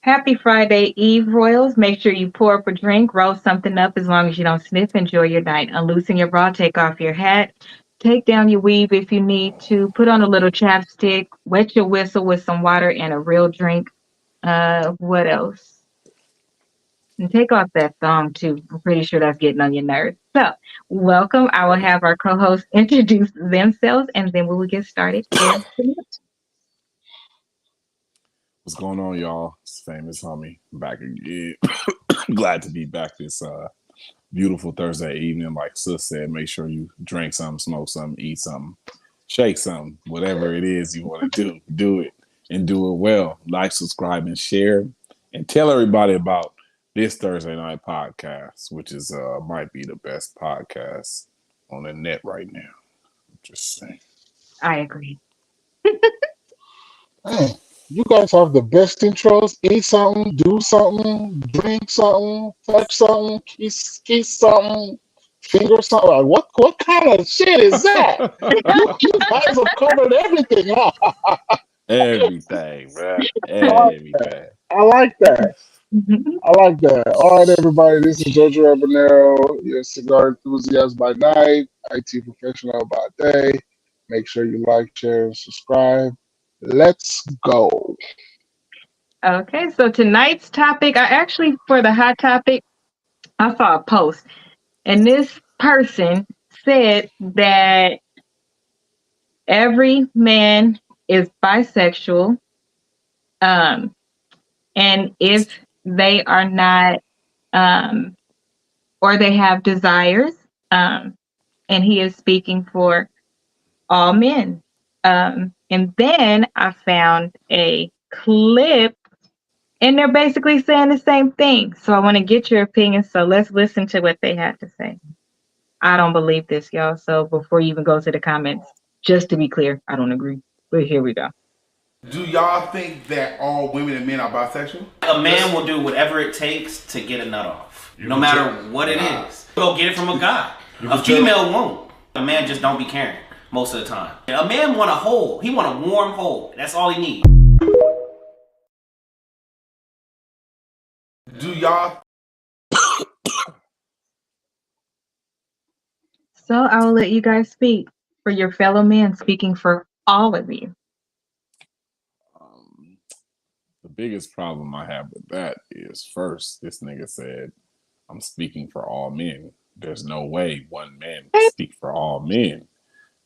Happy Friday Eve, Royals. Make sure you pour up a drink, roll something up as long as you don't sniff. Enjoy your night. Unloosen your bra, take off your hat, take down your weave if you need to, put on a little chapstick, wet your whistle with some water and a real drink. What else? And take off that thong too. I'm pretty sure that's getting on your nerves. So, welcome. I will have our co-hosts introduce themselves and then we will get started. What's going on, y'all? It's famous homie back again. Glad to be back this beautiful Thursday evening. Like Sis said, make sure you drink something, smoke something, eat something, shake something, whatever it is you want to do it and do it well. Like, subscribe, and share, and tell everybody about this Thursday night podcast, which is might be the best podcast on the net right now. Just saying. I agree. Man, you guys have the best intros. Eat something, do something, drink something, touch something, kiss something, finger something. Like, what kind of shit is that? you guys have covered everything, huh? Everything, bro. Everything. I like that. I like that. All right, everybody. This is 𝒀𝒐𝒏𝒆, your cigar enthusiast by night, IT professional by day. Make sure you like, share, and subscribe. Let's go. Okay, so tonight's topic, for the hot topic, I saw a post, and this person said that every man is bisexual, and if they are not, or they have desires, and he is speaking for all men. And then I found a clip and they're basically saying the same thing. So I want to get your opinion. So let's listen to what they have to say. I don't believe this, y'all. So before you even go to the comments, just to be clear, I don't agree. But here we go. Do y'all think that all women and men are bisexual? A man will do whatever it takes to get a nut off, no matter what it is. Go get it from a guy. A female won't. A man just don't be caring most of the time. A man want a hole. He want a warm hole. That's all he needs. Do y'all? So I will let you guys speak for your fellow men, speaking for all of you. The biggest problem I have with that is, first, this nigga said, I'm speaking for all men. There's no way one man can speak for all men.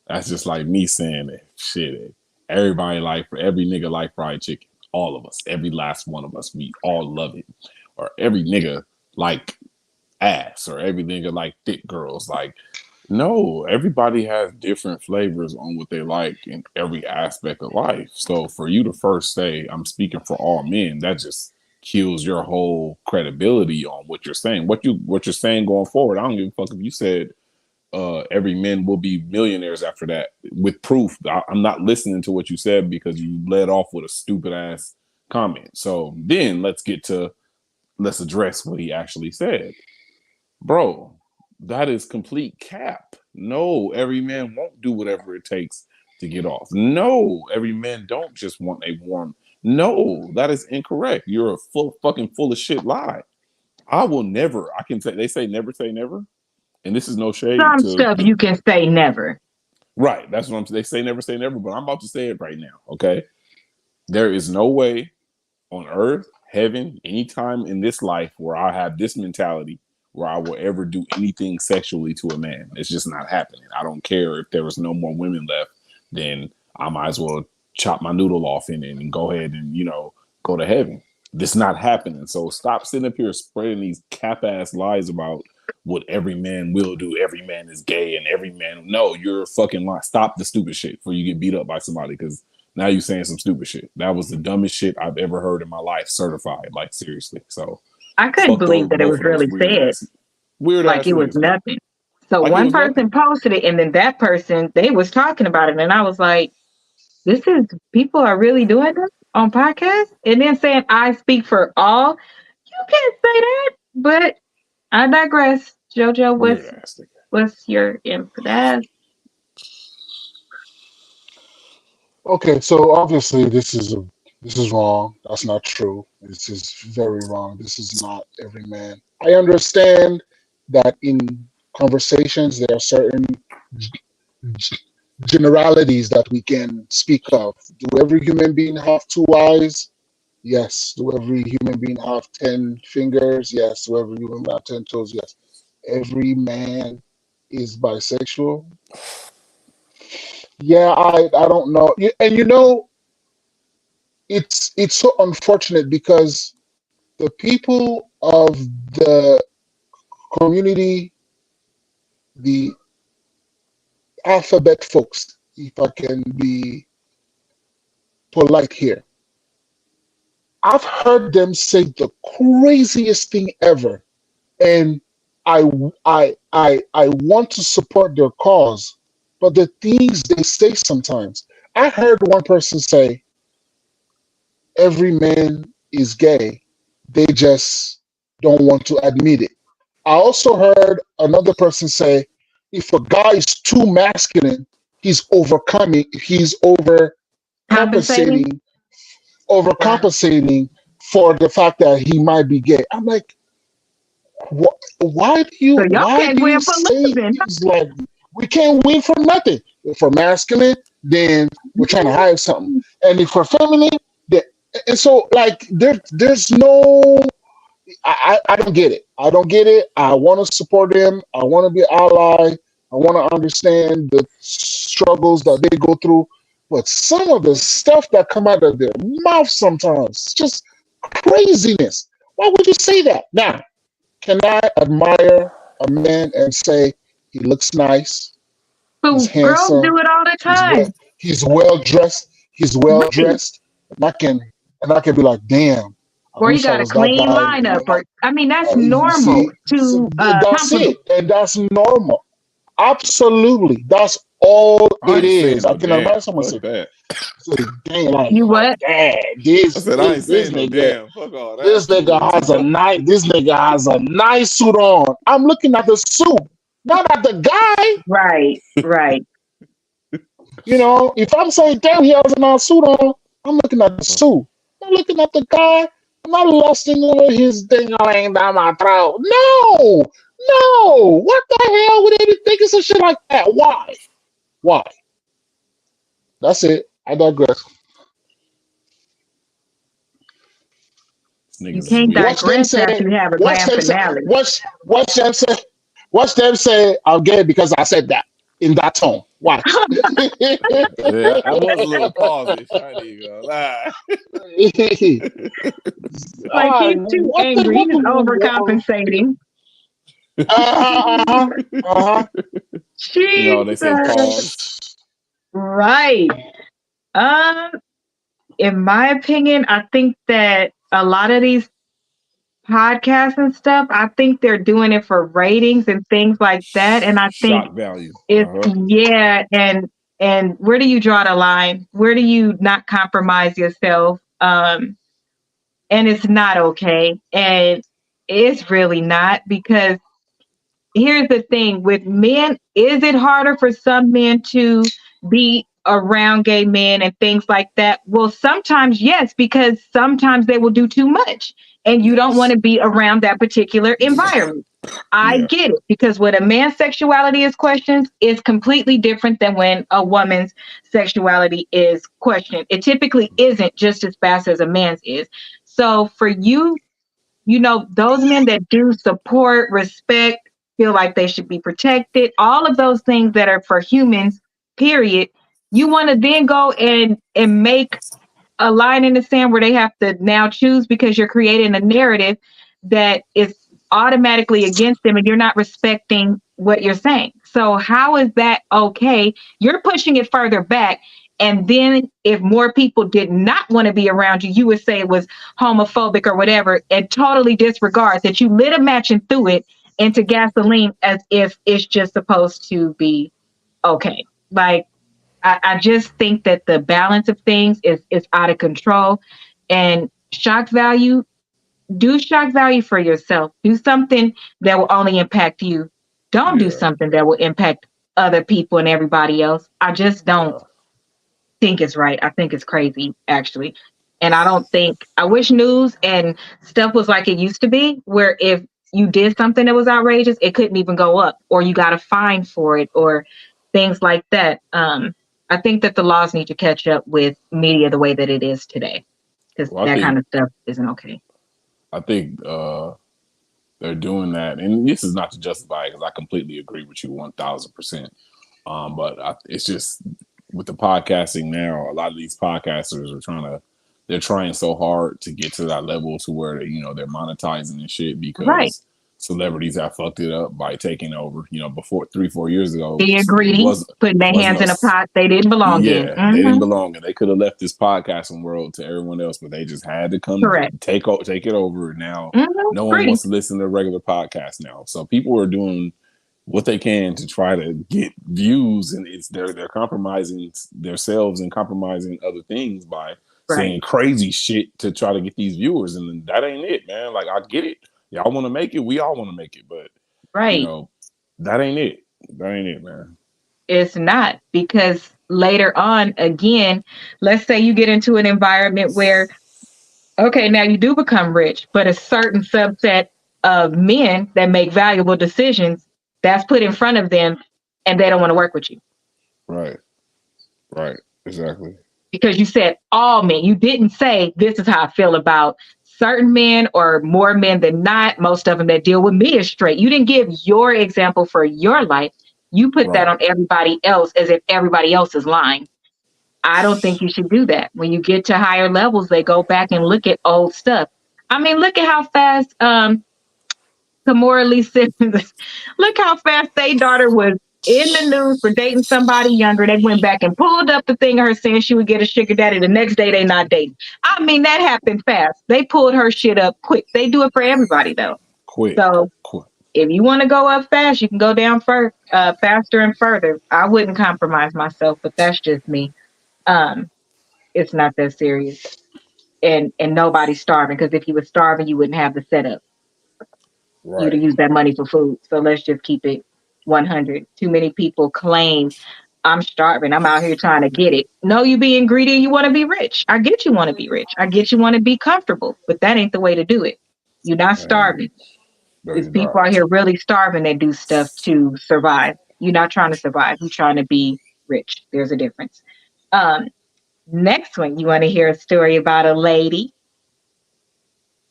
That's just like me saying that shit. Every nigga like fried chicken. All of us. Every last one of us. We all love it. Or every nigga like ass. Or every nigga like thick girls. Like, no, everybody has different flavors on what they like in every aspect of life. So for you to first say, I'm speaking for all men, that just kills your whole credibility on what you're saying. What you're saying going forward, I don't give a fuck if you said every man will be millionaires after that with proof. I'm not listening to what you said because you led off with a stupid ass comment. So then let's address what he actually said. Bro, that is complete cap. No, every man won't do whatever it takes to get off. No, every man don't just want a warm. No, that is incorrect. You're a full of shit lie. I will never. I can say, they say never say never. And this is no shade. Some stuff you can say never. Right. That's what they say never say never, but I'm about to say it right now. Okay. There is no way on earth, heaven, anytime in this life where I have this mentality where I will ever do anything sexually to a man. It's just not happening. I don't care if there was no more women left, then I might as well chop my noodle off in it and go ahead and, go to heaven. This not happening. So stop sitting up here spreading these cap ass lies about what every man will do. Every man is gay and every man. No, you're fucking lying. Stop the stupid shit before you get beat up by somebody, because now you're saying some stupid shit. That was the dumbest shit I've ever heard in my life, certified. Like, seriously. So I couldn't believe that it was both of those really said. weird Like ass it was niggas, man. nothing. So Like, it one was person nothing. posted it, and then that person, they was talking about it, and I was like, this is, people are really doing this on podcasts? And then saying, I speak for all. You can't say that, but I digress. JoJo, Weird ass nigga. what's your input for that? Okay, so obviously this is wrong. That's not true. This is very wrong. This is not every man. I understand that in conversations there are certain generalities that we can speak of. Do every human being have two eyes? Yes. Do every human being have 10 fingers? Yes. Do every human being have 10 toes? Yes. Every man is bisexual? Yeah, I don't know. And it's so unfortunate because the people of the community, the alphabet folks, if I can be polite here, I've heard them say the craziest thing ever, and I want to support their cause, but the things they say sometimes. I heard one person say, "Every man is gay. They just don't want to admit it." I also heard another person say, "If a guy is too masculine, he's Compensating? overcompensating for the fact that he might be gay." I'm like, why So y'all why can't do you win for say losing. things like we can't win for nothing? If we're masculine, then we're trying to hide something, and if we're feminine, then, and so like there's no. I don't get it. I don't get it. I want to support them. I want to be an ally. I want to understand the struggles that they go through. But some of the stuff that come out of their mouth sometimes, it's just craziness. Why would you say that? Now, can I admire a man and say he looks nice, he's So girls handsome, do it all the he's well, time. he's well dressed, Right. and I can be like, damn, I Or you wish I got a was that clean guy. lineup. Or I mean, that's You normal see, so to that's compliment. it, and that's normal. Absolutely, that's all I it ain't saying is. I no can damn. imagine someone Fuck that. say, "Dang, like, You what? dang, I said I ain't this saying no nigga, damn. Fuck all that. this nigga has a nice suit on." I'm looking at the suit, not at the guy. Right, right. If I'm saying, "Damn, he has a nice suit on," I'm looking at the suit. I'm looking at the guy. I'm not lusting over his thing laying down my throat. No, no. What the hell would they be thinking some shit like that? Why? Why? That's it. I digress. You Niggas is can't weird. Watch them digress say. after you have a Watch grand them say. finale. Watch them say. Watch them say, "I'm gay because I said that in that tone." Watch. Yeah, I was a little pausish. I ain't even gonna lie. Like Ah, he's too what the angry. what He's the overcompensating. uh-huh, uh-huh. They say Jesus. pause. Right. Um, in my opinion, I think that a lot of these podcasts and stuff, I think they're doing it for ratings and things like that. And I think Shock value. it's, yeah, and where do you draw the line? Where do you not compromise yourself? And it's not okay. And it's really not, because here's the thing with men, is it harder for some men to be around gay men and things like that? Well, sometimes yes, because sometimes they will do too much and you don't want to be around that particular environment. I Yeah. get it, because when a man's sexuality is questioned, it's completely different than when a woman's sexuality is questioned. It typically isn't just as fast as a man's is. So for you, those men that do support, respect, feel like they should be protected, all of those things that are for humans, period, you want to then go and make a line in the sand where they have to now choose, because you're creating a narrative that is automatically against them and you're not respecting what you're saying. So how is that okay? You're pushing it further back. And then if more people did not want to be around you, you would say it was homophobic or whatever, and totally disregards that you lit a match and threw it into gasoline as if it's just supposed to be okay. Like, I just think that the balance of things is out of control. And shock value, do shock value for yourself. Do something that will only impact you. Don't do something that will impact other people and everybody else. I just don't think it's right. I think it's crazy, actually. And I wish news and stuff was like it used to be, where if you did something that was outrageous, it couldn't even go up, or you got a fine for it, or things like that. I think that the laws need to catch up with media the way that it is today, because that kind of stuff isn't okay. I think they're doing that, and this is not to justify it, because I completely agree with you 1,000%. But it's just with the podcasting now, a lot of these podcasters they're trying so hard to get to that level to where they're monetizing and shit, because celebrities have fucked it up by taking over. Before 3-4 years ago, being greedy, putting their hands in a pot they didn't belong in. They didn't belong, and they could have left this podcasting world to everyone else, but they just had to come take it over. Now no one wants to listen to regular podcasts now, so people are doing what they can to try to get views, and they're compromising themselves and compromising other things by saying crazy shit to try to get these viewers, and that ain't it, man. Like, I get it, y'all want to make it, we all want to make it, but that ain't it. That ain't it, man. It's not, because later on, again, let's say you get into an environment where, okay, now you do become rich, but a certain subset of men that make valuable decisions, that's put in front of them, and they don't want to work with you. Right. Exactly. Because you said all men. You didn't say this is how I feel about certain men, or more men than not. Most of them that deal with me is straight. You didn't give your example for your life. You put that on everybody else as if everybody else is lying. I don't think you should do that. When you get to higher levels, they go back and look at old stuff. I mean, look at how fast Tamora Lee Simmons, look how fast their daughter was in the news for dating somebody younger. They went back and pulled up the thing of her saying she would get a sugar daddy. The next day they not dating. I mean, that happened fast. They pulled her shit up quick. They do it for everybody though. Quick. If you want to go up fast, you can go down faster and further. I wouldn't compromise myself, but that's just me. It's not that serious. And nobody's starving, because if you were starving, you wouldn't have the setup. You'd use that money for food. So let's just keep it 100. Too many people claim I'm starving, I'm out here trying to get it. No, you being greedy and you want to be rich. I get you want to be rich. I get you want to be comfortable, but that ain't the way to do it. You're not starving. There's people out here really starving that do stuff to survive. You're not trying to survive. You're trying to be rich. There's a difference. Next one, you want to hear a story about a lady?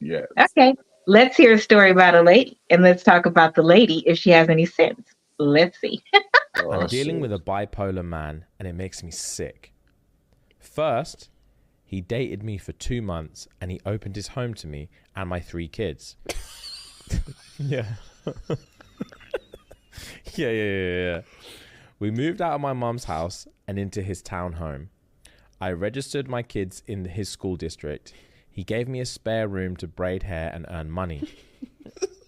Yes. Okay. Let's hear a story about a lady, and let's talk about the lady if she has any sense. Let's see. I'm dealing with a bipolar man, and it makes me sick. First, he dated me for 2 months, and he opened his home to me and my 3 kids. Yeah. Yeah. We moved out of my mum's house and into his townhome. I registered my kids in his school district. He gave me a spare room to braid hair and earn money.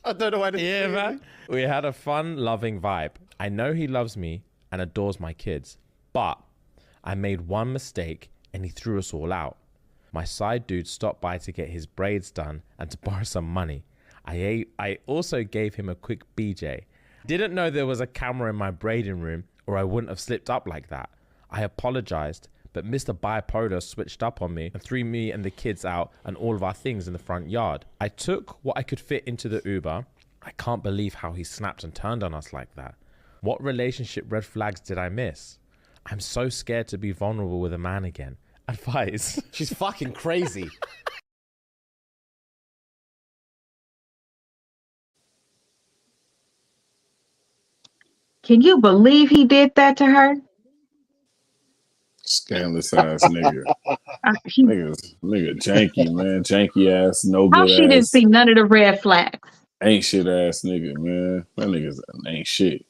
I don't know why to say man. We had a fun, loving vibe. I know he loves me and adores my kids, but I made one mistake and he threw us all out. My side dude stopped by to get his braids done and to borrow some money. I also gave him a quick BJ. Didn't know there was a camera in my braiding room, or I wouldn't have slipped up like that. I apologized, but Mr. Bipolar switched up on me and threw me and the kids out and all of our things in the front yard. I took what I could fit into the Uber. I can't believe how he snapped and turned on us like that. What relationship red flags did I miss? I'm so scared to be vulnerable with a man again. Advice. She's fucking crazy. Can you believe he did that to her? Scandalous ass nigga. Nigga janky, man. Janky ass, no good How ass. she didn't see none of the red flags? Ain't shit ass nigga, man. That nigga's ain't shit.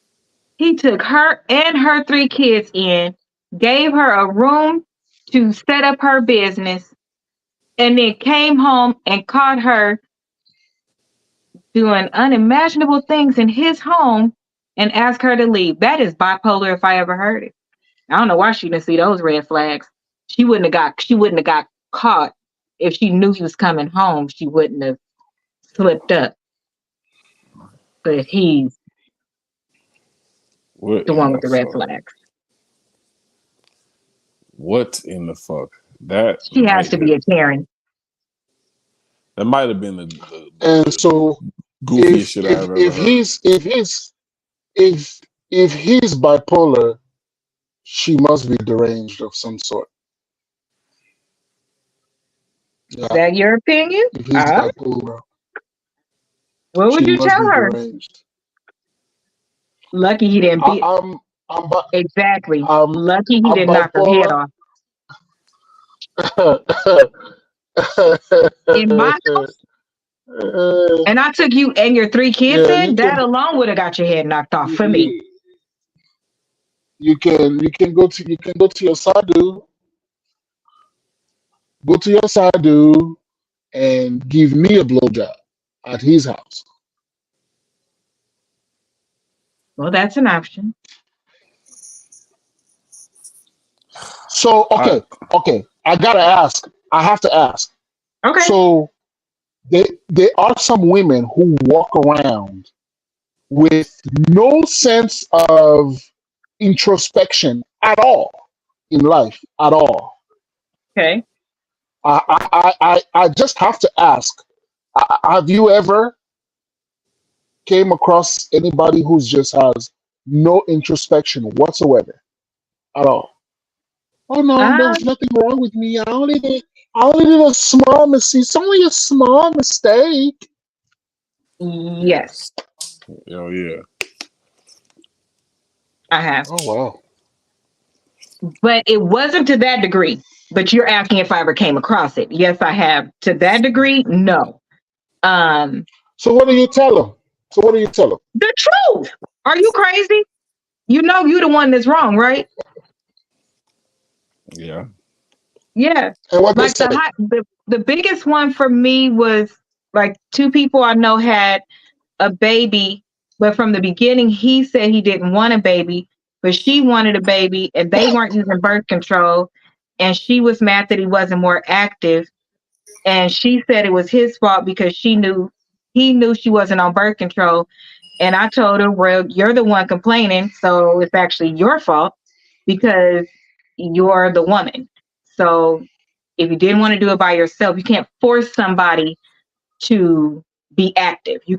He took her and her 3 kids in, gave her a room to set up her business, and then came home and caught her doing unimaginable things in his home and asked her to leave. That is bipolar if I ever heard it. I don't know why she didn't see those red flags. She wouldn't have got caught if she knew he was coming home. She wouldn't have slipped up. But he's What the in one with the the red fuck? flags. What in the fuck? That She has to be a Karen. That might have been the And so, goofiest shit I have ever if heard. he's bipolar, she must be deranged of some sort. Is that your opinion? If he's bipolar, What would she you must tell be her? deranged. Lucky he didn't beat. Exactly. Lucky he didn't knock her head off. In my house, and I took you and your 3 kids in, that alone would have got your head knocked off for me. You can go to your sadhu, and give me a blowjob at his house. Well, that's an option. So okay, I gotta ask. I have to ask. Okay. So there are some women who walk around with no sense of introspection at all in life at all. Okay. I just have to ask. Have you ever came across anybody who just has no introspection whatsoever at all? Oh no, there's nothing wrong with me. I only did a small mistake. It's only a small mistake. Yes. Oh yeah. I have. Oh wow. But it wasn't to that degree. But you're asking if I ever came across it. Yes, I have. To that degree, no. So what do you tell them? The truth. Are you crazy? You know you're the one that's wrong, right? Yeah. Yeah. And what like the biggest one for me was like 2 people I know had a baby, but from the beginning he said he didn't want a baby, but she wanted a baby and they weren't using birth control, and she was mad that he wasn't more active, and she said it was his fault because he knew she wasn't on birth control. And I told her, well, you're the one complaining, so it's actually your fault because you're the woman. So if you didn't want to do it by yourself, you can't force somebody to be active. I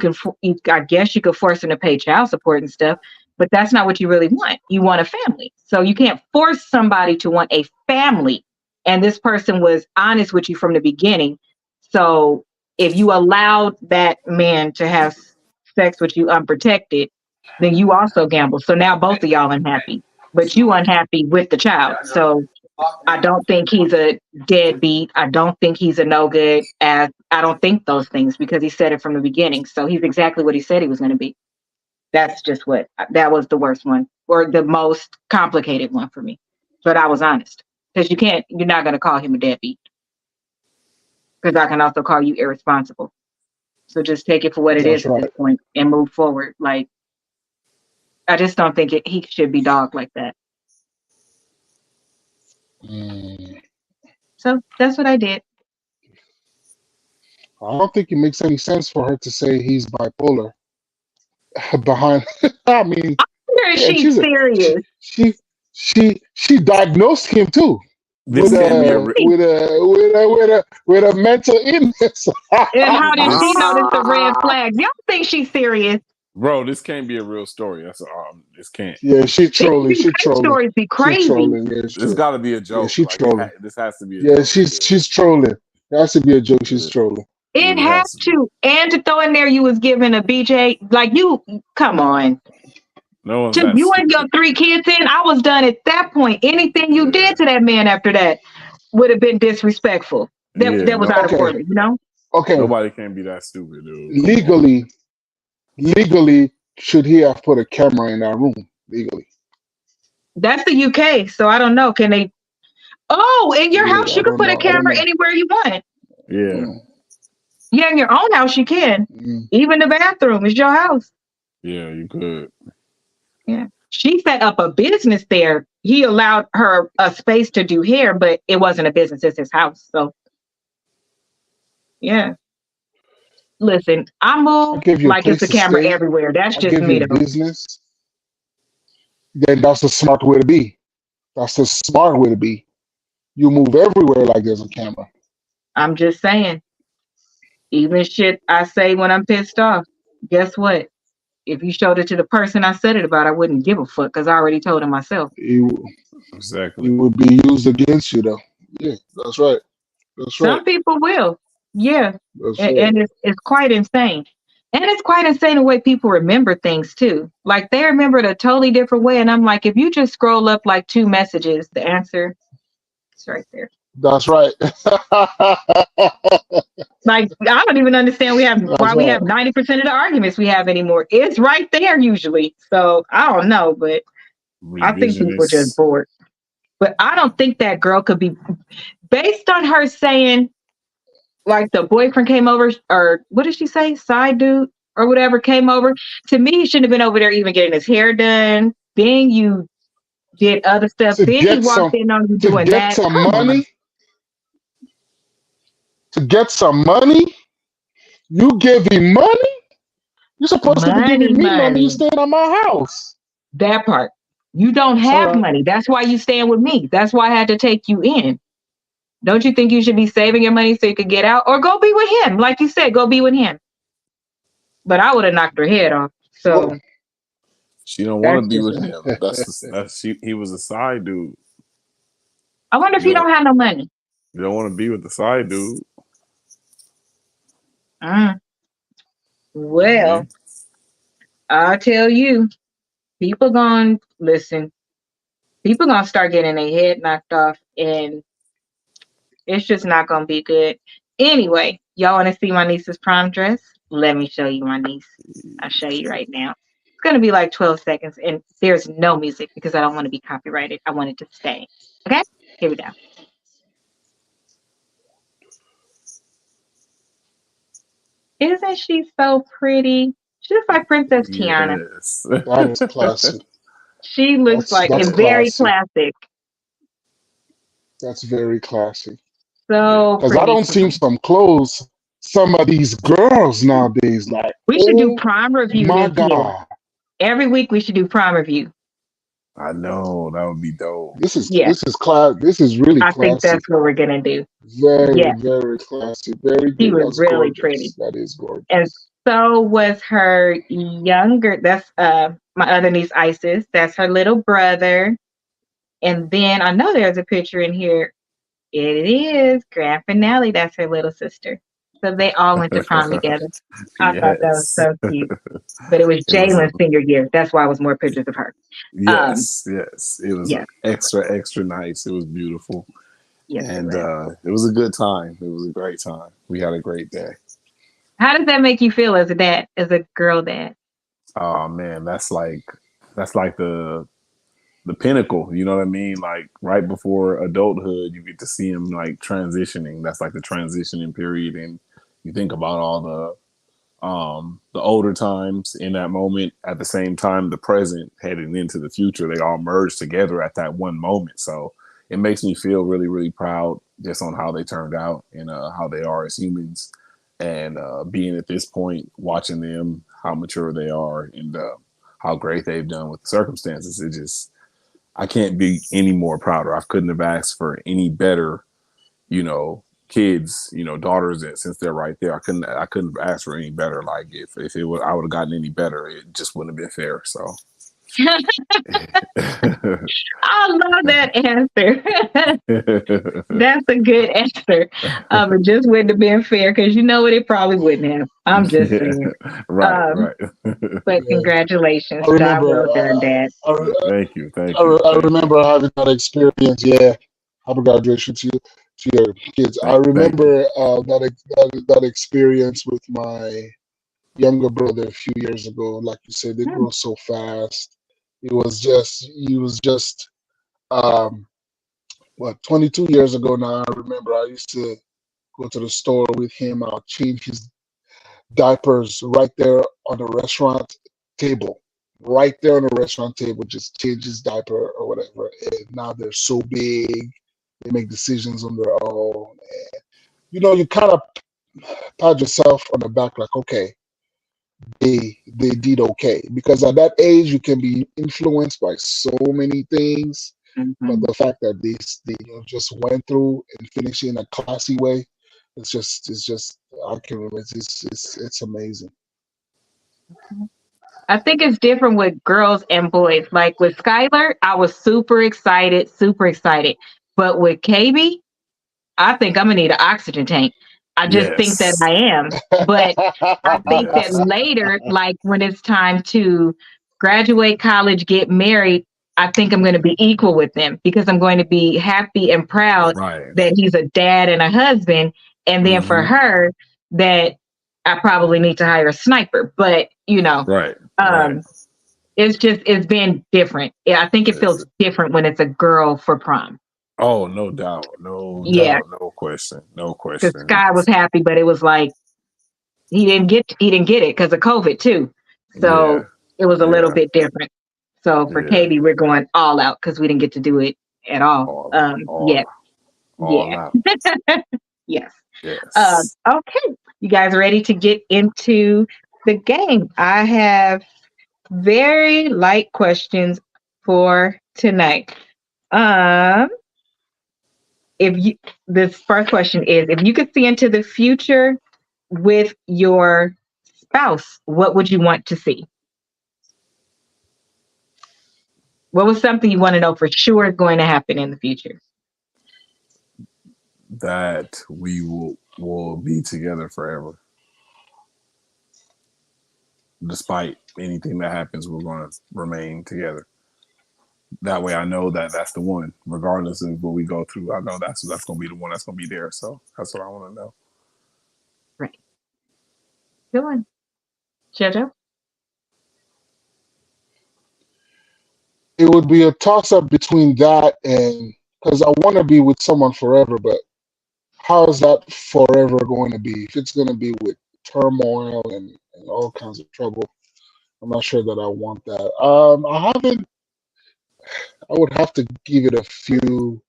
guess you could force them to pay child support and stuff, but that's not what you really want. You want a family. So you can't force somebody to want a family. And this person was honest with you from the beginning. So if you allowed that man to have sex with you unprotected, then you also gamble. So now both of y'all unhappy, but you unhappy with the child. So I don't think he's a deadbeat. I don't think he's a no good. I don't think those things because he said it from the beginning. So he's exactly what he said he was going to be. That's just that was the worst one or the most complicated one for me. But I was honest because you're not going to call him a deadbeat because I can also call you irresponsible. So just take it for what it is at this point and move forward. Like, I just don't think he should be dogged like that. So that's what I did. I don't think it makes any sense for her to say he's bipolar. I mean, she's serious. She diagnosed him too with a mental illness. And how did she notice the red flags? Y'all think she's serious? Bro, this can't be a real story. That's this can't. Yeah, she's trolling. She's trolling. Stories be crazy. This got to be a joke. Yeah, she's trolling. This has to be. She's trolling. It has to be a joke. She's trolling. It has to. And to throw in there, you was given a BJ. Like come on. No one's Took you and your 3 kids in. I was done at that point. Anything you did to that man after that would have been disrespectful. That was out of order, you know? Okay. Nobody can be that stupid, dude. legally, should he have put a camera in that room legally? That's the UK, so I don't know. Can they? Oh, in your Yeah, house, you I can don't put know. a I don't camera know. anywhere you want. Yeah. Yeah, in your own house, you can. Even the bathroom is your house. Yeah, you could. Yeah. She set up a business there. He allowed her a space to do hair, but it wasn't a business. It's his house. So, yeah. Listen, I I move give you a like it's place a to camera stay. everywhere. That's I just give you me, a though. business. Then that's the smart way to be. That's the smart way to be. You move everywhere like there's a camera. I'm just saying. Even shit I say when I'm pissed off, guess what? If you showed it to the person I said it about, I wouldn't give a fuck because I already told him myself. It Exactly. would be used against you though. Yeah, that's right. That's right. Some people will. Yeah. That's right. And it's quite insane. And it's quite insane the way people remember things too. Like they remember it a totally different way. And I'm like, if you just scroll up like 2 messages, the answer is right there. That's right. Like I don't even understand why That's we right. have 90% of the arguments we have anymore. It's right there usually. So I don't know, but I think people are just Revisionists. bored. But I don't think that girl could be based on her saying like the boyfriend came over, or what did she say? Side dude or whatever came over. To me, he shouldn't have been over there even getting his hair done. Then you did other stuff. To Then he get walked some in on you to doing get that. some Come on. money, to get some money, you give him money? You're supposed to be giving me money. You Money. staying at my house. That part. You don't It's all have right. money. That's why you staying with me. That's why I had to take you in. Don't you think you should be saving your money so you could get out? Or go be with him. Like you said, go be with him. But I would have knocked her head off. So Well, She don't want that's to be just with me. him. He was a side dude. I wonder if You he don't don't have no money. you don't want to be with the side dude. Mm. See? Well, I'll tell you, people gonna listen. People gonna start getting their head knocked off, and it's just not gonna be good. Anyway, y'all want to see my niece's prom dress? Let me show you my niece. I'll show you right now. It's gonna be like 12 seconds, and there's no music because I don't want to be copyrighted. I want it to stay. Okay, here we go. Isn't she so pretty? She looks like Princess Tiana. Yes. that is classy. She looks like, That's and very classy. classic. That's very classy. Yeah. So Because I pretty. don't see some clothes. Some of these girls nowadays, like, We should do oh prom review my this year. God, Every week we should do prom review. I know. That would be dope. this is Yeah, class. This is really I think classy. that's what we're gonna do. Very, Yeah, very classy. Very she good. was That's really pretty. gorgeous. That is And gorgeous. so was her younger, that's my other niece Isis. That's her little brother. And then I know there's a picture in here. It is grand finale. That's her little sister. So they all went to prom together. I thought that was Yes. so cute. But it was It was Jalen's senior year. That's why it was more pictures of her. yes. It was Yes, extra nice. It was beautiful. yes, it And was. it was a good time. It was a great time. We had a great day. How does that make you feel as a dad, as a girl dad? Oh man, that's like the pinnacle, you know what I mean? Like right before adulthood, you get to see him like transitioning. That's like the transitioning period, and you think about all the older times in that moment. At the same time, the present heading into the future, they all merge together at that one moment. So it makes me feel really, really proud just on how they turned out and how they are as humans, and being at this point, watching them, how mature they are, and how great they've done with the circumstances. It just I can't be any more prouder. I couldn't have asked for any better, kids, daughters that since they're right there. I couldn't ask for any better. Like if it would I would have gotten any better, it just wouldn't have been fair. So I love that answer. That's a good answer. It just wouldn't have been fair because you know what? It probably wouldn't have. I'm just saying. right. But Yeah. congratulations. I Job remember. well done, Dad. Thank you. I remember having that experience. Yeah, happy graduation to your kids. I Thank you. remember that experience with my younger brother a few years ago. Like you said, they grow so fast. He was just what 22 years ago now. I remember I used to go to the store with him. I'll change his diapers right there on the restaurant table. Right there on the restaurant table, just change his diaper or whatever. And now they're so big, they make decisions on their own. And, you kind of pat yourself on the back, like, okay, they did okay. Because at that age, you can be influenced by so many things. But the fact that they just went through and finished in a classy way, it's just I can remember it's amazing. I think it's different with girls and boys. Like with Skylar, I was super excited, super excited. But with KB, I think I'm gonna need an oxygen tank. I just think that Yes. I am. But I think that Yes. later, like when it's time to graduate college, get married, I think I'm going to be equal with them because I'm going to be happy and proud Right. that he's a dad and a husband. And then for her, that I probably need to hire a sniper. But, Right. it's been different. Yeah, I think it feels different when it's a girl for prom. Oh, no doubt. No Yeah. doubt. No question. No Because question. Sky was happy, but it was like he didn't get it because of COVID too. So it was a little bit different. So for Katie, we're going all out because we didn't get to do it at all. Yet. All Yeah. out. Yes. Yes. Okay. You guys ready to get into the game? I have very light questions for tonight. This first question is, if you could see into the future with your spouse, what would you want to see? What was something you want to know for sure is going to happen in the future? That we will be together forever. Despite anything that happens, we're going to remain together. That way I know that that's the one, regardless of what we go through. I know that's going to be the one that's going to be there. So that's what I want to know. Right. Good one. Jojo? It would be a toss up between that and because I want to be with someone forever, but how is that forever going to be? If it's going to be with turmoil and all kinds of trouble, I'm not sure that I want that. I would have to give it a few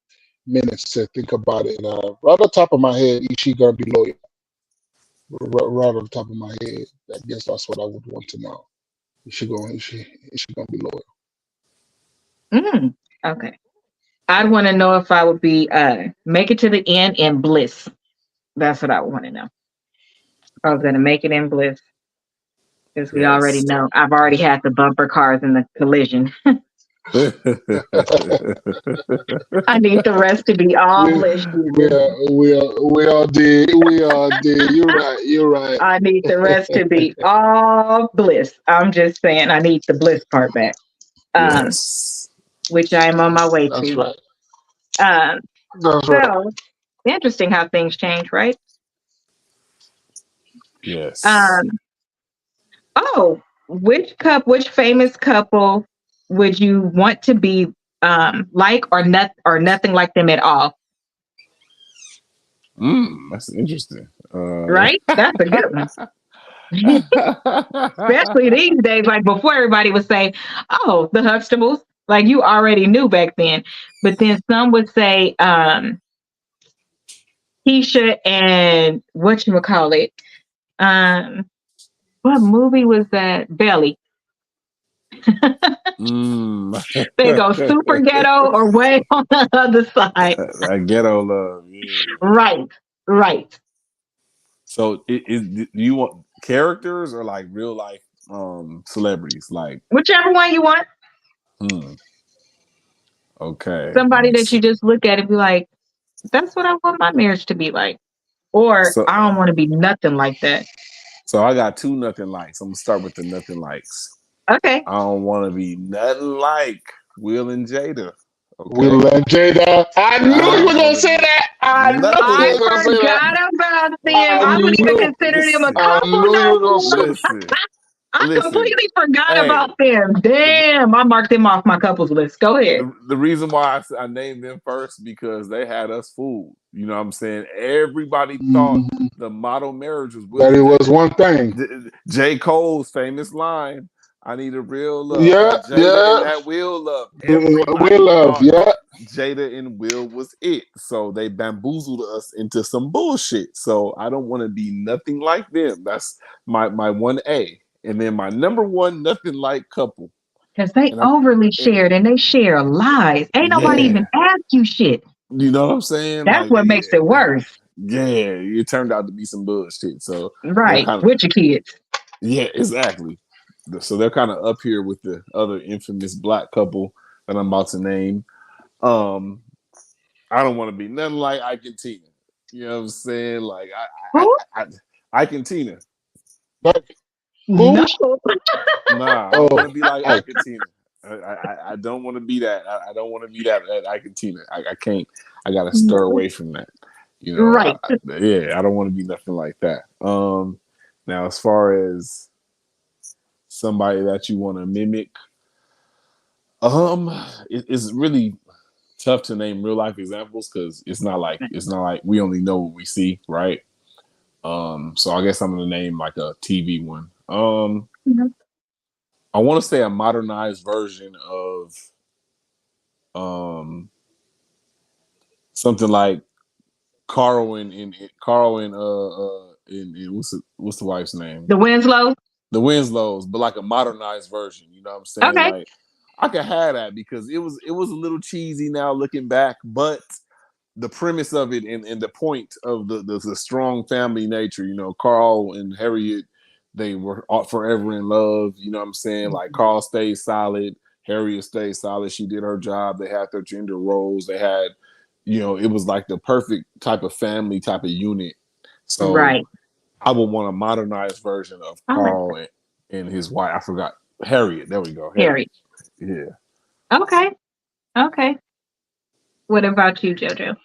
minutes to think about it. Right on the top of my head, is she going to be loyal? Right on the top of my head, I guess that's what I would want to know. Is she going to be loyal? Okay. I'd want to know if I would be make it to the end in bliss. That's what I would want to know. I was going to make it in bliss. Because we already know. I've already had the bumper cars in the collision. I need the rest to be all bliss. We all did. We all did. You're right. You're right. I need the rest to be all bliss. I'm just saying I need the bliss part back. Yes. Which I am on my way That's to. right. That's right. Interesting how things change, right? Yes. Which famous couple would you want to be like or nothing like them at all? That's interesting. Right? That's a good one. Especially these days, like before everybody would say, oh, the Huxtables, like you already knew back then. But then some would say Keisha and whatchamacallit. What movie was that? Belly. They go super ghetto or way on the other side. That ghetto love. Yeah. Right. So do you want characters or like real life celebrities? Like whichever one you want. Okay. Somebody that you just look at and be like, that's what I want my marriage to be like. Or I don't want to be nothing like that. So I got two nothing likes. I'm gonna start with the nothing likes. Okay. I don't want to be nothing like Will and Jada. Okay. Will and Jada. I knew you were gonna say that. I knew Nothing. you I were gonna say that. forgot about them. I I would even knew. consider them a I couple knew you no were gonna say more. that. Listen, I listen. completely forgot Hey, about them. the Damn, I marked them off my couples list. Go ahead. the reason why I named them first because they had us fooled. You know what I'm saying? Everybody thought Mhm. the model marriage was Will But it and was Jada. one thing. J. Cole's famous line, I need a real love. Yeah, That Jada and yeah. that Will love. Will Everybody love, thought yeah. Jada and Will was it. So they bamboozled us into some bullshit. So I don't want to be nothing like them. That's my 1A. And then my number one nothing like couple. Because they And I overly and, shared and they share lies. Ain't nobody even yeah. ask you shit. You know what I'm saying? That's Like what makes it worse. yeah, it turned out to be some bullshit. So they're Right. kind of With your kids. yeah, exactly. So they're kind of up here with the other infamous black couple that I'm about to name. Um, I don't want to be nothing like Ike and Tina. You know what I'm saying? Like Who? Ike and Tina. But No. who? Nah, I don't want Oh, to be like I, Ike and Tina. I don't want to be that. I don't want to be that Ike and Tina. I can't. I gotta stir No. away from that. You know. Right. Yeah, I don't want to be nothing like that. Now as far as somebody that you want to mimic, it's really tough to name real life examples because it's not like we only know what we see, right? So I guess I'm gonna name like a TV one. I want to say a modernized version of something like Carl and what's the wife's name? The Winslow. The Winslows, but like a modernized version. You know what I'm saying? Okay. Like I could have that because it was a little cheesy now looking back, but the premise of it and the point of the strong family nature, you know, Carl and Harriet, they were forever in love. You know what I'm saying? Like Carl stayed solid, Harriet stayed solid. She did her job. They had their gender roles. They had, you know, it was like the perfect type of family type of unit. So Right. I would want a modernized version of I like Carl and his wife. I forgot Harriet. There we go. Harry. Yeah. Okay. Okay. What about you, JoJo?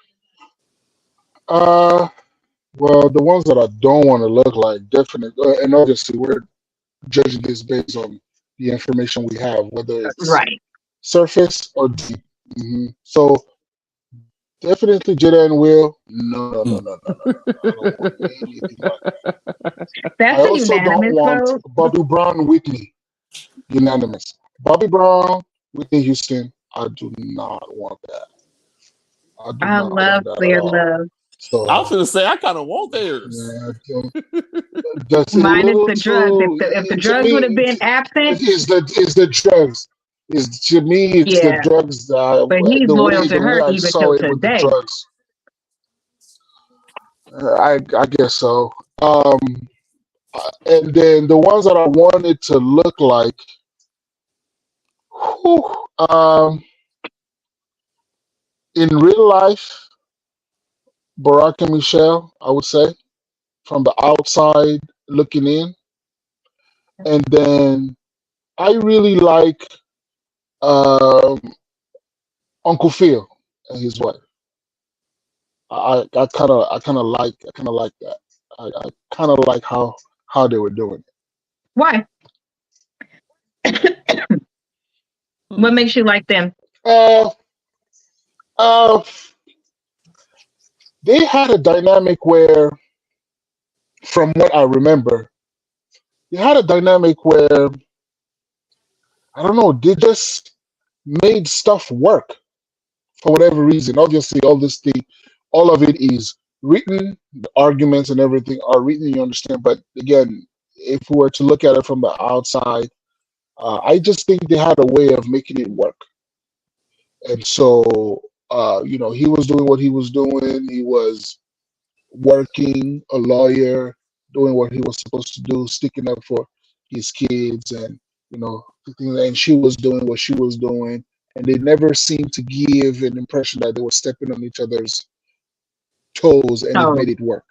uh, well, the ones that I don't want to look like, definitely, and obviously we're judging this based on the information we have, whether it's Right. surface or deep. So definitely Jada and Will. No, no, no, no, no, no, no. I don't want anything like that. I That's a also don't unanimous want vote. Bobby Brown and Whitney. Unanimous. Bobby Brown, Whitney Houston. I do not want that. I do I not love want that at their all. love. I was So gonna say I kind of want theirs. yeah, that's a Minus little the drugs. too. If the To drugs would have me, been absent, it's the drugs. Is to me, it's the yeah. drugs. But he's loyal to The her way I even saw till it with the today. drugs. I guess so. And then the ones that I wanted to look like, whew, in real life, Barack and Michelle, I would say, from the outside looking in. And then I really like um, Uncle Phil and his wife. I kind of like that. I kind of like how they were doing it. Why? What makes you like them? Uh, uh, they had a dynamic where, from what I remember, they had a dynamic where I don't know, they just made stuff work for whatever reason. Obviously, all of it is written. The arguments and everything are written. You understand, but again, if we were to look at it from the outside, I just think they had a way of making it work. And so, he was doing what he was doing. He was working, a lawyer, doing what he was supposed to do, sticking up for his kids, and and she was doing what she was doing, and they never seemed to give an impression that they were stepping on each other's toes, and it Oh, made it work.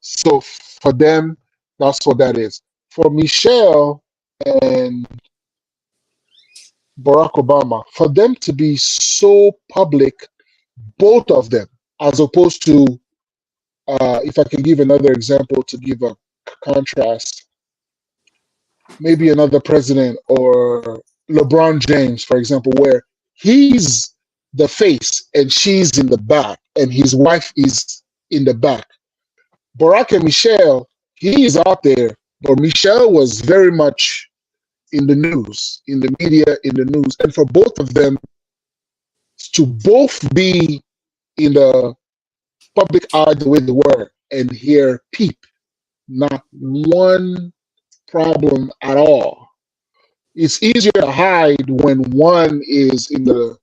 So for them, that's what that is. For Michelle and Barack Obama, for them to be so public, both of them, as opposed to, if I can give another example to give a contrast, maybe another president or LeBron James, for example, where he's the face and she's in the back and his wife is in the back. Barack and Michelle, he is out there, but Michelle was very much in the news, in the media, in the news. And for both of them to both be in the public eye the way they were and hear peep, not one problem at all. It's easier to hide when one is in the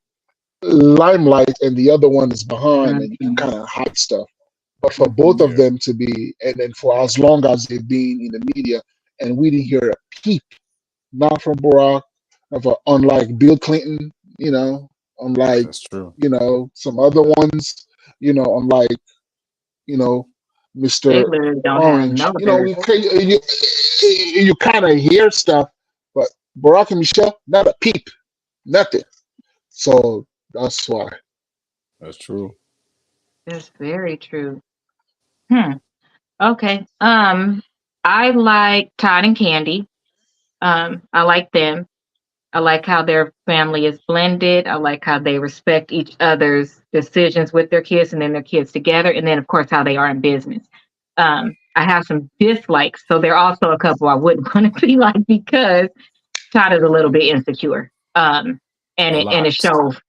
limelight and the other one is behind, and you can kind of hide stuff. But for both of them to be, and then for as long as they've been in the media, and we didn't hear a peep, not from Barack, unlike Bill Clinton, unlike That's true. some other ones, unlike They Mr. literally don't have Orange. no You kind of hear stuff, but Barack and Michelle, not a peep, nothing. So that's why. That's true. That's very true. Okay. I like Todd and Candy. I like them. I like how their family is blended. I like how they respect each other's decisions with their kids and then their kids together. And then, of course, how they are in business. I have some dislikes. So they're also a couple I wouldn't want to be like because Todd is a little bit insecure. And it shows.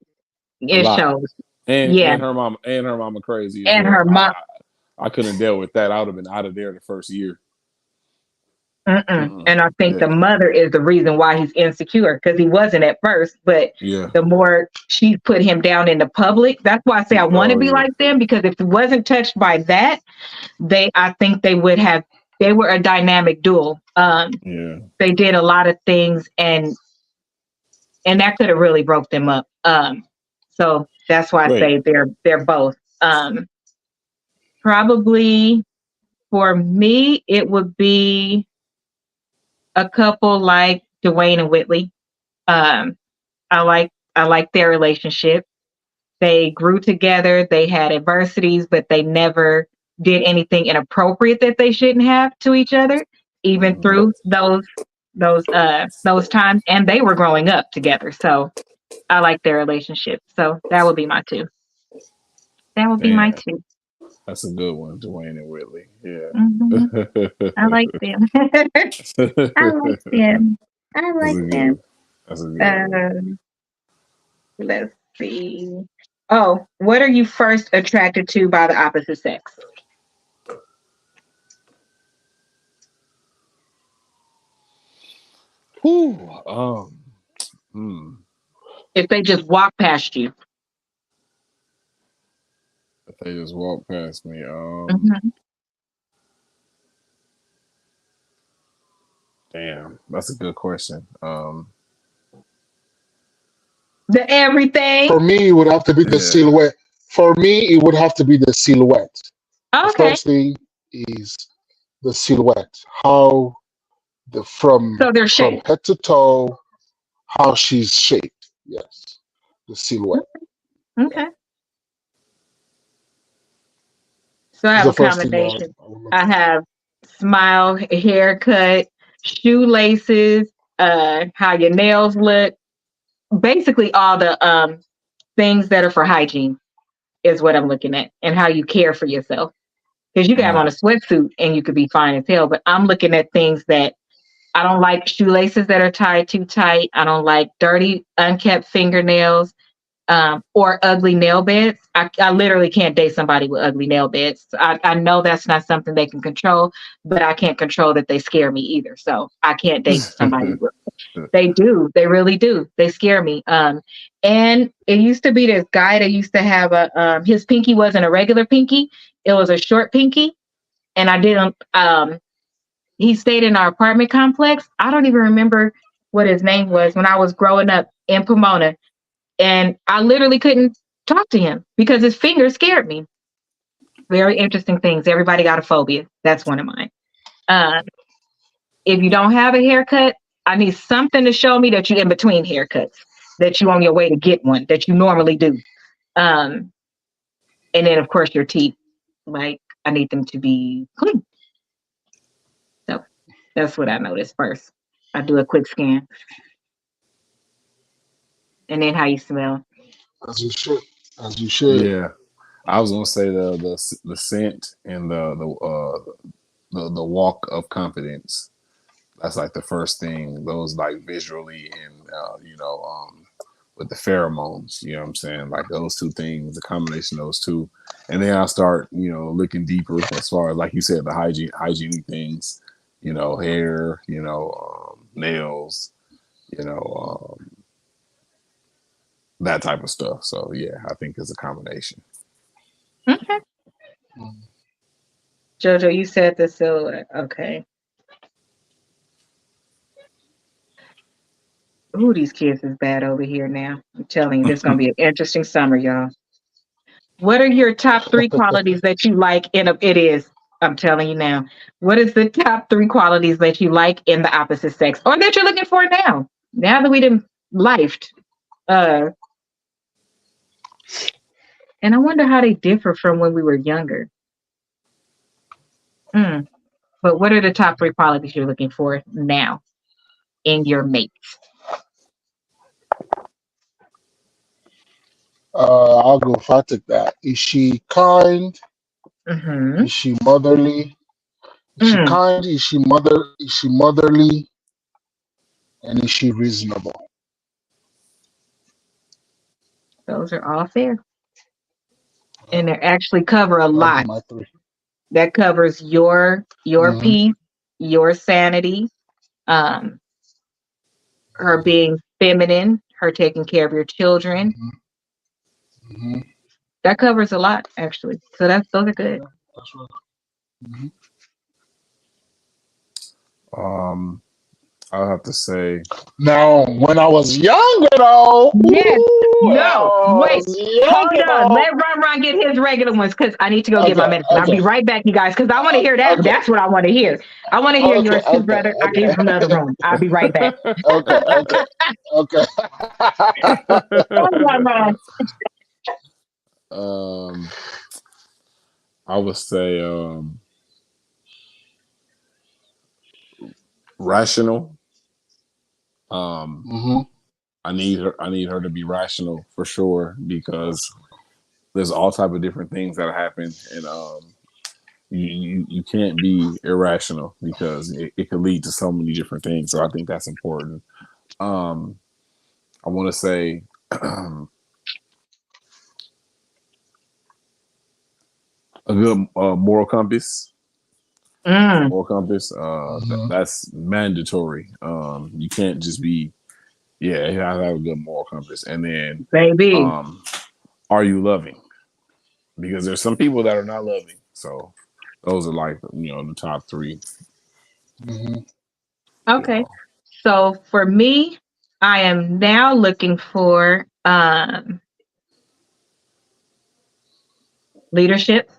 It shows. And her mama crazy. And her mom. I couldn't deal with that. I would have been out of there the first year. And I think the mother is the reason why he's insecure because he wasn't at first. But the more she's put him down in the public, that's why I say I want to be like them because if it wasn't touched by that, I think they were a dynamic duo. They did a lot of things and that could have really broke them up. So that's why I say they're both. Probably for me, it would be a couple like Dwayne and Whitley. I like their relationship. They grew together. They had adversities, but they never did anything inappropriate that they shouldn't have to each other, even through those times. And they were growing up together. So I like their relationship. So that would be my two. That would be my two. That's a good one, Dwayne and Whitley. Yeah. I like them. I like them. That's a good one. Let's see. Oh, what are you first attracted to by the opposite sex? If they just walk past you. If they just walk past me, damn, that's a good question. The everything. For me, it would have to be the silhouette. For me, it would have to be the silhouette. Okay. The first thing is the silhouette. How from head to toe, how she's shaped. Yes, the silhouette. Okay. So I have a combination. I have smile, haircut, shoelaces, how your nails look. Basically, all the things that are for hygiene is what I'm looking at, and how you care for yourself. Because you can have on a sweatsuit and you could be fine as hell, but I'm looking at things that I don't like shoelaces that are tied too tight. I don't like dirty, unkept fingernails. Or ugly nail beds. I literally can't date somebody with ugly nail beds. I know that's not something they can control, but I can't control that they scare me either. So I can't date somebody. They do. They really do. They scare me. And it used to be this guy that used to have his pinky wasn't a regular pinky. It was a short pinky. And I didn't, he stayed in our apartment complex. I don't even remember what his name was when I was growing up in Pomona. And I literally couldn't talk to him because his fingers scared me. Very interesting things. Everybody got a phobia. That's one of mine. If you don't have a haircut, I need something to show me that you're in between haircuts. that you're on your way to get one that you normally do. And then of course your teeth, like I need them to be clean. So that's what I noticed first. I do a quick scan. And then how you smell. As you should. As you should. Yeah, I was gonna say the scent and the walk of confidence. That's like the first thing. Those like visually and with the pheromones. You know what I'm saying? Like those two things, the combination of those two, and then I'll start looking deeper as far as like you said the hygienic things. Hair. Nails. That type of stuff. So yeah, I think it's a combination. Okay. Jojo, you said the silhouette. Okay. Ooh, these kids is bad over here now. I'm telling you, this is going to be an interesting summer, y'all. What are your top 3 qualities that you like it is, I'm telling you now. What is the top 3 qualities that you like in the opposite sex or that you're looking for now? Now that we done lifed. And I wonder how they differ from when we were younger. But what are the top 3 qualities you're looking for now in your mates? I'll go if I take that. Is she kind? Mm-hmm. Is she motherly? Is she kind? Is she motherly? And is she reasonable? Those are all fair. And they actually cover a lot. My 3. That covers your peace, your sanity, her being feminine, her taking care of your children. That covers a lot, actually. So those are good. Yeah, that's right. I'll have to say. Now, when I was younger, though. Yes. No. Wait. Hold on. Let Ron get his regular ones because I need to go get my medicine. I'll be right back, you guys, because I want to hear that. Okay. That's what I want to hear. I want to hear yours too, brother. I can use another room. I'll be right back. Okay. I would say rational. I need her to be rational for sure because there's all type of different things that happen, and you can't be irrational because it could lead to so many different things. So I think that's important. I want to say a good moral compass. Moral compass. That's mandatory. You can't just be. Yeah, you have to have a good moral compass. And then, baby, are you loving? Because there's some people that are not loving. So those are like, the top 3. Okay. So for me, I am now looking for leadership.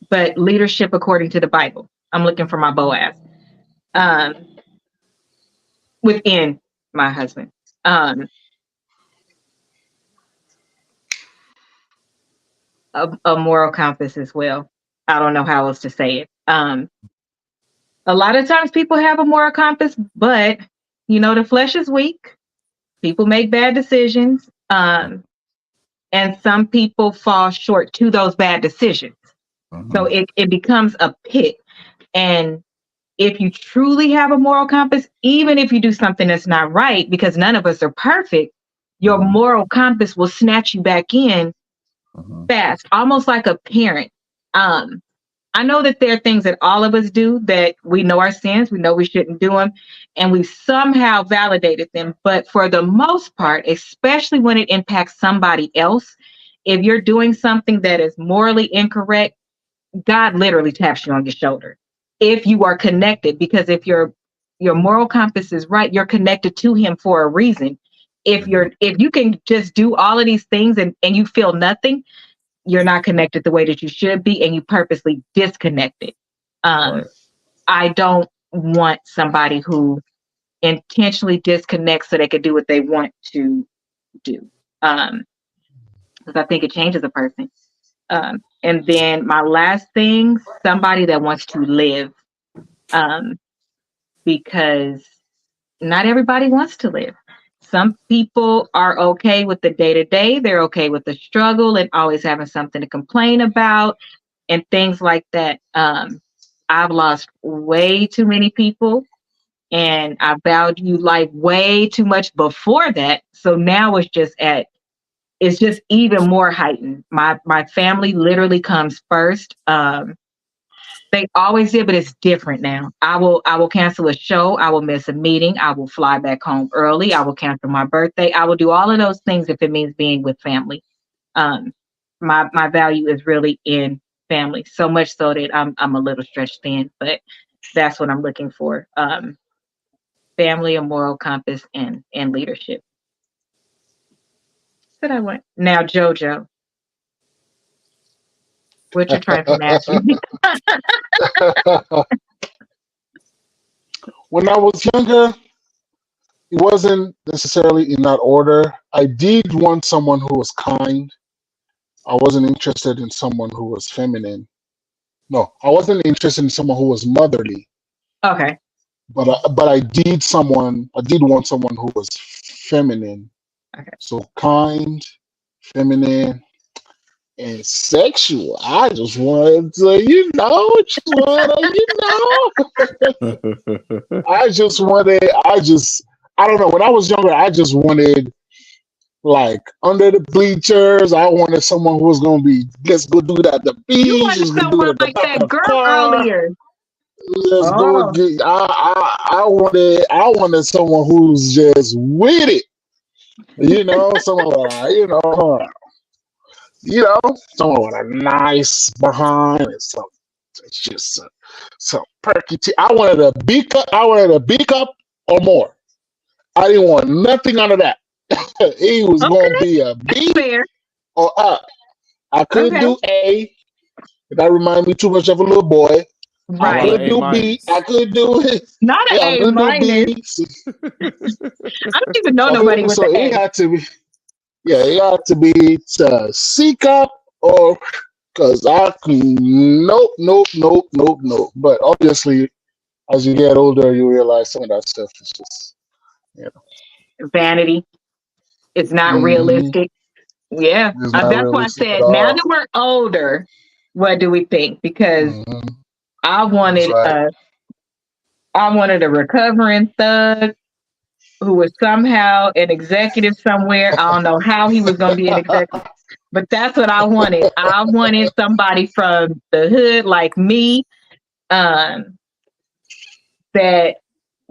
But leadership according to the Bible. I'm looking for my Boaz. Within my husband. A moral compass as well. I don't know how else to say it. A lot of times people have a moral compass, but the flesh is weak. People make bad decisions. And some people fall short to those bad decisions. So it becomes a pit. And if you truly have a moral compass, even if you do something that's not right, because none of us are perfect, your moral compass will snatch you back in fast, almost like a parent. I know that there are things that all of us do that we know our sins, we know we shouldn't do them, and we somehow validated them. But for the most part, especially when it impacts somebody else, if you're doing something that is morally incorrect, God literally taps you on your shoulder. If you are connected, because if your moral compass is right, you're connected to him for a reason. If you can just do all of these things and you feel nothing, you're not connected the way that you should be, and you purposely disconnected. I don't want somebody who intentionally disconnect so they could do what they want to do. Because I think it changes a person. And then my last thing, somebody that wants to live, because not everybody wants to live. Some people are okay with the day-to-day. They're okay with the struggle and always having something to complain about and things like that. I've lost way too many people, and I value life way too much before that. So now it's just even more heightened. My family literally comes first. They always did, but it's different now. I will cancel a show. I will miss a meeting. I will fly back home early. I will cancel my birthday. I will do all of those things if it means being with family. My value is really in family, so much so that I'm a little stretched thin, but that's what I'm looking for. Family, a moral compass, and leadership. That I want. Now, JoJo, what you're trying to match me? When I was younger, it wasn't necessarily in that order. I did want someone who was kind. I wasn't interested in someone who was feminine. No, I wasn't interested in someone who was motherly. Okay. But I did want someone who was feminine. Okay. So kind, feminine, and sexual. I just wanted to, I don't know. When I was younger, I just wanted, like, under the bleachers. I wanted someone who was going to be, let's go do it at the beach. You wanted someone like that girl earlier. Let's go. I wanted someone who's just with it. Someone someone with a nice behind and some perky. I wanted a B cup. Or more. I didn't want nothing out of that. It was going to be a B or up. I couldn't do A. That reminded me too much of a little boy. Right. I could do B. I could do it. Not an A minus. I don't even know nobody with an A. It had to be. Yeah, it had to be to C cup or because I can. Nope. But obviously, as you get older, you realize some of that stuff is just, vanity. It's not realistic. Yeah, that's why I said. Now that we're older, what do we think? Because I wanted a recovering thug who was somehow an executive somewhere. I don't know how he was going to be an executive, but that's what I wanted. I wanted somebody from the hood like me, that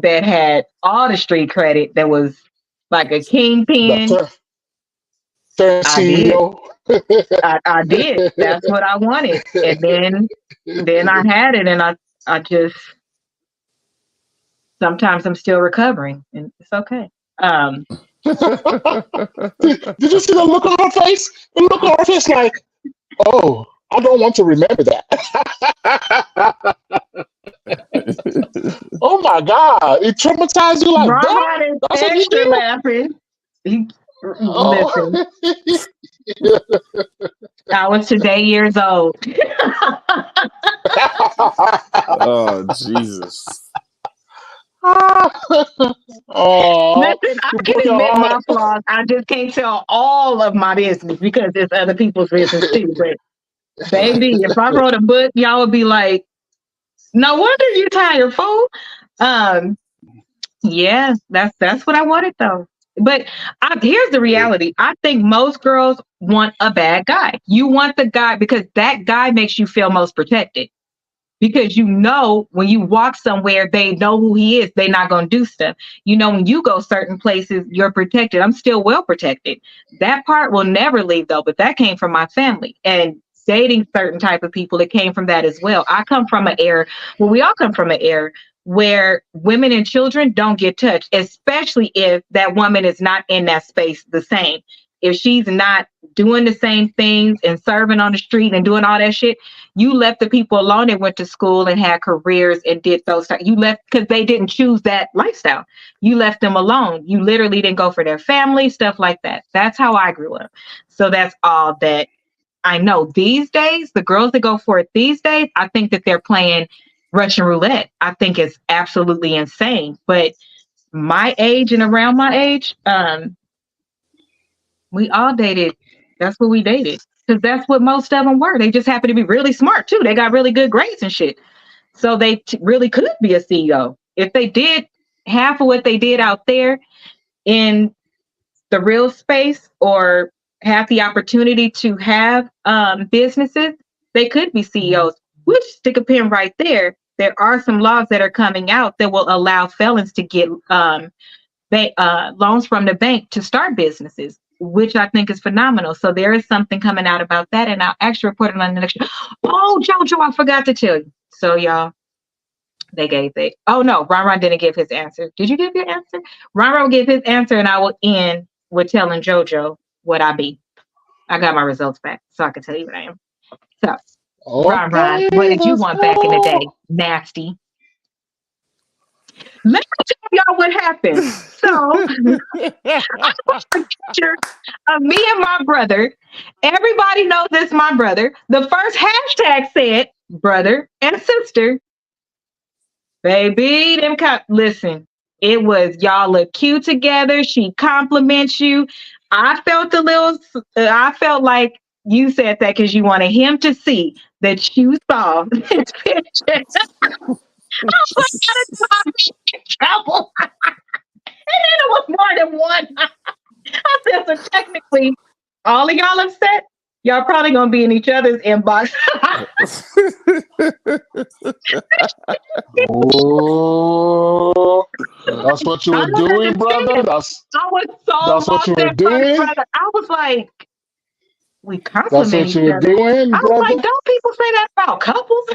had all the street credit, that was like a kingpin. I did. That's what I wanted. And then I had it, and I just, sometimes I'm still recovering, and it's okay. Did you see the look on her face? The look on her face like, oh, I don't want to remember that. Oh my God. It traumatized you like that? Is extra laughing. Listen. I was today years old. Oh, Jesus. Listen, I can admit my flaws. I just can't tell all of my business because it's other people's business too. But baby, if I wrote a book, y'all would be like, no wonder you tired, fool. Yeah, that's what I wanted though. But here's the reality. I think most girls want a bad guy. You want the guy because that guy makes you feel most protected. Because when you walk somewhere, they know who he is. They're not going to do stuff. When you go certain places, you're protected. I'm still well protected. That part will never leave though, but that came from my family. And dating certain type of people, it came from that as well. I come from an era, we all come from an era where women and children don't get touched, especially if that woman is not in that space the same. if she's not doing the same things and serving on the street and doing all that shit, you left the people alone that went to school and had careers and did those things. You left because they didn't choose that lifestyle. You left them alone. You literally didn't go for their family, stuff like that. That's how I grew up. So that's all that I know. These days, the girls that go for it these days, I think that they're playing Russian roulette. I think it's absolutely insane. But my age and around my age, we all dated. That's what we dated. Because that's what most of them were. They just happen to be really smart too. They got really good grades and shit. So they really could be a CEO. If they did half of what they did out there in the real space or have the opportunity to have businesses, they could be CEOs. Which, stick a pin right there. There are some laws that are coming out that will allow felons to get loans from the bank to start businesses, which I think is phenomenal. So there is something coming out about that, and I'll actually report it on the next show. Oh, Jojo, I forgot to tell you. So y'all, they gave it. Oh no, Ron didn't give his answer. Did you give your answer? Ron gave his answer, and I will end with telling Jojo what I be. I got my results back, so I can tell you what I am. So, Ron, what did you want back in the day? Nasty. Let me tell y'all what happened. So, I was a picture of me and my brother. Everybody knows this my brother. The first hashtag said brother and sister. Baby, listen, it was y'all look cute together. She compliments you. I felt like you said that because you wanted him to see that you saw this picture. I was like, in trouble. And then it was more than one. I said, so technically, all of y'all upset, y'all probably gonna be in each other's inbox. Oh, that's what you were doing, brother. That's what you were doing. Brother. I was like, we That's compliment what each you were other. doing, I was brother. like, don't people say that about couples?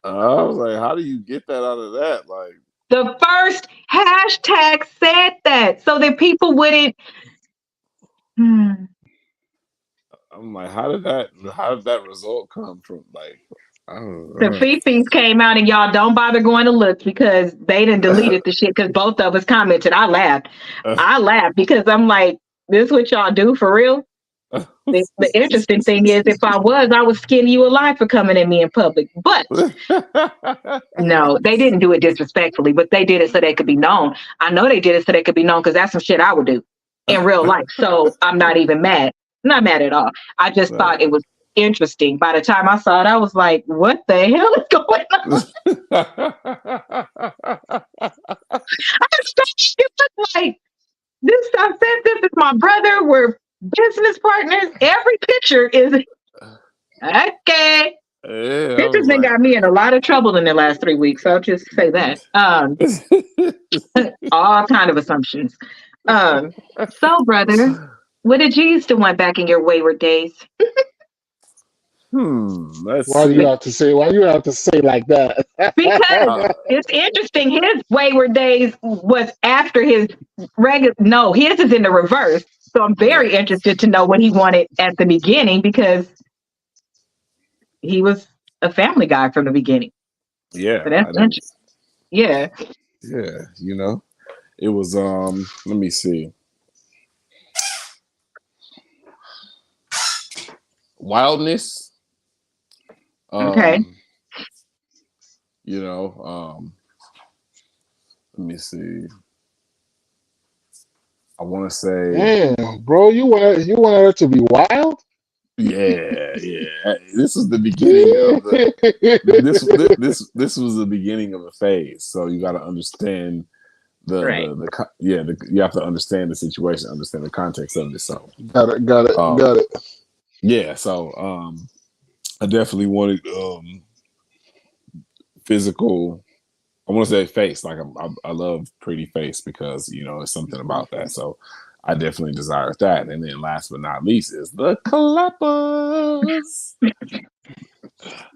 I was like, how do you get that out of that? Like, the first hashtag said that so that people wouldn't. I'm like, how did that result come from? Like, I don't know. The Fifis came out and y'all don't bother going to look because they done deleted the shit because both of us commented. I laughed because I'm like, this is what y'all do for real? The interesting thing is, if I would skin you alive for coming at me in public. But no, they didn't do it disrespectfully, but they did it so they could be known. I know they did it so they could be known because that's some shit I would do in real life. So I'm not even mad. Not mad at all. I just thought it was interesting. By the time I saw it, I was like, what the hell is going on? It was like, I said, this is my brother. We're business partners. Every picture is okay. Yeah, Pictures done got me in a lot of trouble in the last 3 weeks. I'll just say that. All kind of assumptions. So, brother, what did you used to want back in your wayward days? Why do you have to say like that? Because it's interesting. His wayward days was after his regular. No, his is in the reverse. So I'm very interested to know what he wanted at the beginning because he was a family guy from the beginning. Yeah. So that's interesting. Yeah. Yeah, you know, it was. Let me see. Wildness. Okay. You know, let me see. I want to say, damn, bro, you wanted her to be wild? Yeah. This was the beginning of this was the beginning of a phase. So you got to understand you have to understand the situation, understand the context of this. So got it. Yeah, so I definitely wanted physical. I want to say face. Like I love pretty face because you know it's something about that. So I definitely desired that. And then last but not least is the clappers.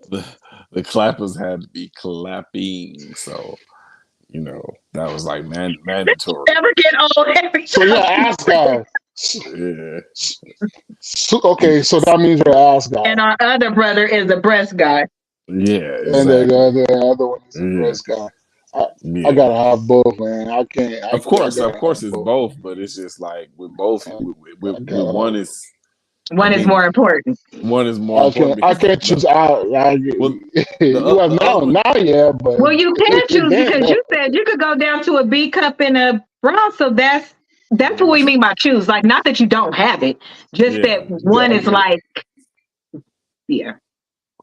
the clappers had to be clapping. So you know that was like mandatory. Never get old every time. So your ass guard. Yeah. Okay, so that means you're an ass guy. And our other brother is a breast guy. Yeah, And then exactly. the other one is a Yeah. breast guy. I Yeah. gotta have both, man. I can't. Of course, it's both, but it's just like with both, I with one gotta. is, I One is think more important. one is more important I because can't choose out. Like, well, you have the other, now, yeah, but Well, you can choose then because no. you said you could go down to a B cup and a brown. So that's what we mean by choose. Like, not that you don't have it, just yeah, that Yeah, one I is get it. like, yeah,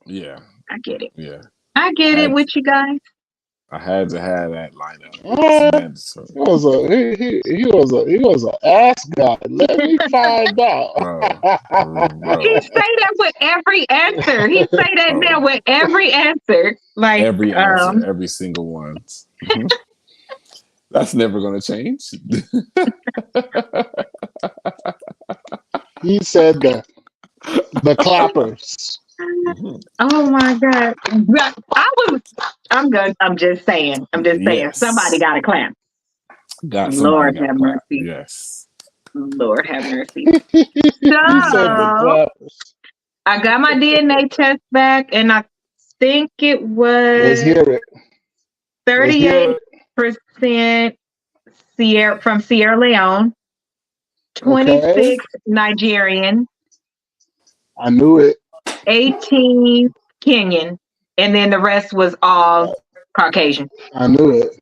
yeah, I get it. yeah. I I get it had with you guys. I had to have that lineup. It's mandatory, He was he was an ass guy. Let me find out. He bro, say that with every answer. He say that now bro. with every answer. Like, Every answer, every single one. Mhm. That's never gonna change. He said the clappers. Mhm. oh my God. I'm good. I'm just saying. Somebody Yes, got to clap. somebody Lord got to have clap. mercy. Yes. Lord have mercy. He said the So clappers. I got my DNA test back, and I think it Let's was hear it. Let's hear 38% it. Sierra from Sierra Leone, Okay, 26 Nigerian, I knew it. 18 Kenyan, and then the rest was all Caucasian. I knew it.